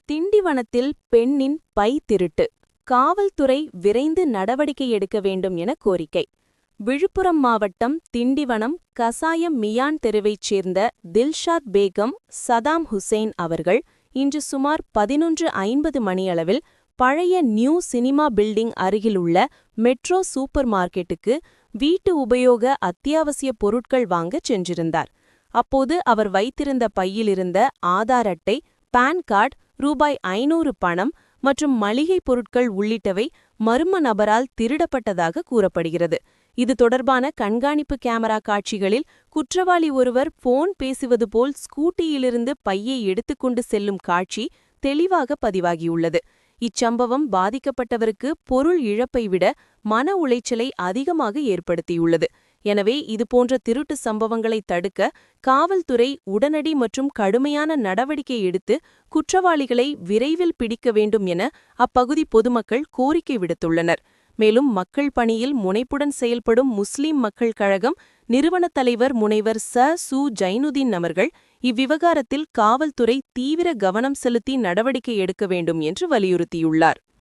திண்டிவனத்தில் பெண்ணின் பை திருட்டு. காவல்துறை விரைந்து நடவடிக்கை எடுக்க வேண்டும் என கோரிக்கை. விழுப்புரம் மாவட்டம் திண்டிவனம் கசாயம் மியான் தெருவைச் சேர்ந்த தில்ஷாத் பேகம் சதாம் ஹுசைன் அவர்கள் இன்று சுமார் 11:50 மணியளவில் பழைய நியூ சினிமா பில்டிங் அருகிலுள்ள மெட்ரோ சூப்பர் மார்க்கெட்டுக்கு வீட்டு உபயோக அத்தியாவசிய பொருட்கள் வாங்கச் சென்றிருந்தார். அப்போது அவர் வைத்திருந்த பையிலிருந்த ஆதார் அட்டை, பான் கார்டு, ரூபாய் 500 பணம் மற்றும் மளிகைப் பொருட்கள் உள்ளிட்டவை மர்ம நபரால் திருடப்பட்டதாக கூறப்படுகிறது. இது தொடர்பான கண்காணிப்பு கேமரா காட்சிகளில் குற்றவாளி ஒருவர் போன் பேசுவது போல் ஸ்கூட்டியிலிருந்து பையை எடுத்துக்கொண்டு செல்லும் காட்சி தெளிவாக பதிவாகியுள்ளது. இச்சம்பவம் பாதிக்கப்பட்டவருக்கு பொருள் இழப்பை விட மன உளைச்சலை அதிகமாக ஏற்படுத்தியுள்ளது. எனவே இதுபோன்ற திருட்டு சம்பவங்களை தடுக்க காவல்துறை உடனடி மற்றும் கடுமையான நடவடிக்கை எடுத்து குற்றவாளிகளை விரைவில் பிடிக்க வேண்டும் என அப்பகுதி பொதுமக்கள் கோரிக்கை விடுத்துள்ளனர். மேலும் மக்கள் பணியில் முனைப்புடன் செயல்படும் முஸ்லிம் மக்கள் கழகம் நிறுவனத் தலைவர் முனைவர் சு ஜைனுதீன் அவர்கள் இவ்விவகாரத்தில் காவல்துறை தீவிர கவனம் செலுத்தி நடவடிக்கை எடுக்க வேண்டும் என்று வலியுறுத்தியுள்ளார்.